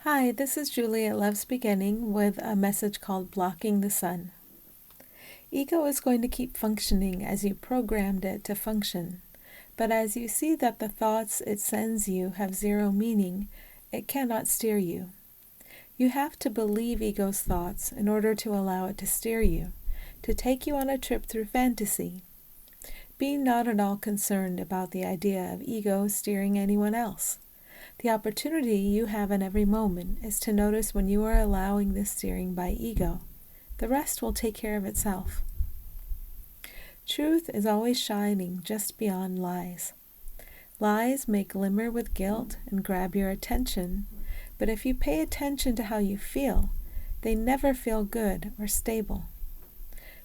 Hi, this is Julie at Love's Beginning with a message called Blocking the Sun. Ego is going to keep functioning as you programmed it to function, but as you see that the thoughts it sends you have zero meaning, it cannot steer you. You have to believe ego's thoughts in order to allow it to steer you, to take you on a trip through fantasy. Be not at all concerned about the idea of ego steering anyone else. The opportunity you have in every moment is to notice when you are allowing this steering by ego. The rest will take care of itself. Truth is always shining just beyond lies. Lies may glimmer with guilt and grab your attention, but if you pay attention to how you feel, they never feel good or stable.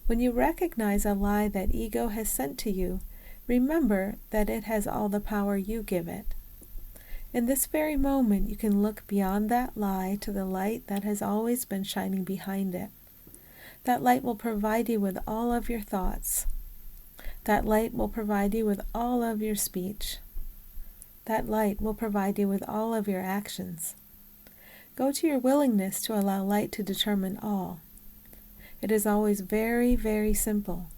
When you recognize a lie that ego has sent to you, remember that it has all the power you give it. In this very moment, you can look beyond that lie to the light that has always been shining behind it. That light will provide you with all of your thoughts. That light will provide you with all of your speech. That light will provide you with all of your actions. Go to your willingness to allow light to determine all. It is always very, very simple.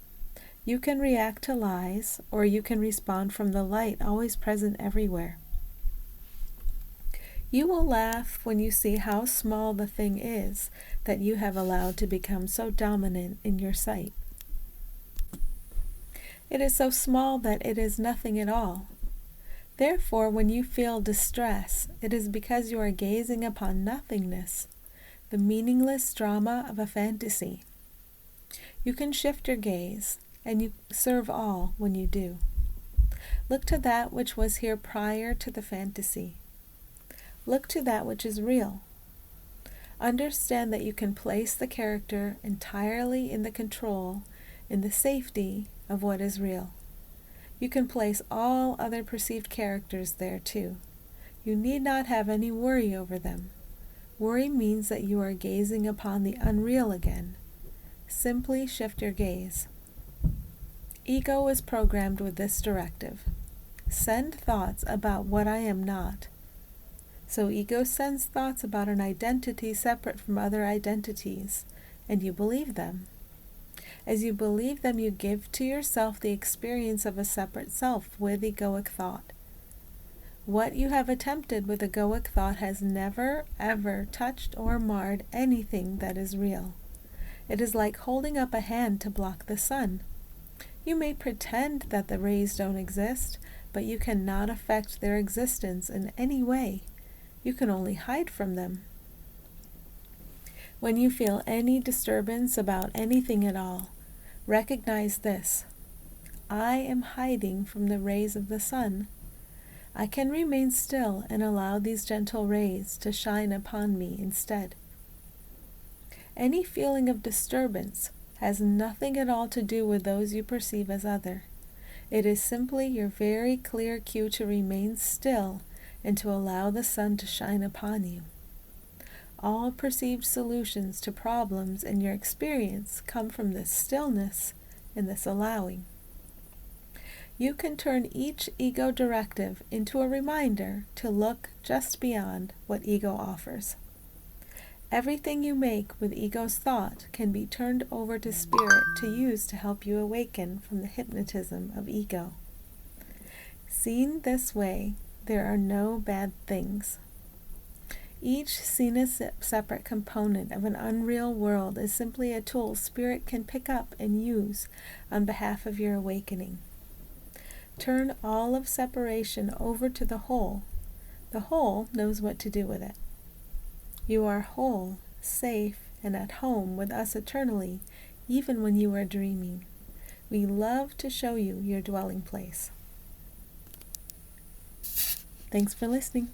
You can react to lies, or you can respond from the light always present everywhere. You will laugh when you see how small the thing is that you have allowed to become so dominant in your sight. It is so small that it is nothing at all. Therefore, when you feel distress, it is because you are gazing upon nothingness, the meaningless drama of a fantasy. You can shift your gaze, and you serve all when you do. Look to that which was here prior to the fantasy. Look to that which is real. Understand that you can place the character entirely in the control, in the safety of what is real. You can place all other perceived characters there too. You need not have any worry over them. Worry means that you are gazing upon the unreal again. Simply shift your gaze. Ego is programmed with this directive. Send thoughts about what I am not. So ego sends thoughts about an identity separate from other identities, and you believe them. As you believe them, you give to yourself the experience of a separate self with egoic thought. What you have attempted with egoic thought has never, ever touched or marred anything that is real. It is like holding up a hand to block the sun. You may pretend that the rays don't exist, but you cannot affect their existence in any way. You can only hide from them. When you feel any disturbance about anything at all, recognize this. I am hiding from the rays of the sun. I can remain still and allow these gentle rays to shine upon me instead. Any feeling of disturbance has nothing at all to do with those you perceive as other. It is simply your very clear cue to remain still and to allow the sun to shine upon you. All perceived solutions to problems in your experience come from this stillness and this allowing. You can turn each ego directive into a reminder to look just beyond what ego offers. Everything you make with ego's thought can be turned over to spirit to use to help you awaken from the hypnotism of ego. Seen this way, there are no bad things. Each seen as separate component of an unreal world is simply a tool spirit can pick up and use on behalf of your awakening. Turn all of separation over to the whole. The whole knows what to do with it. You are whole, safe, and at home with us eternally, even when you are dreaming. We love to show you your dwelling place. Thanks for listening.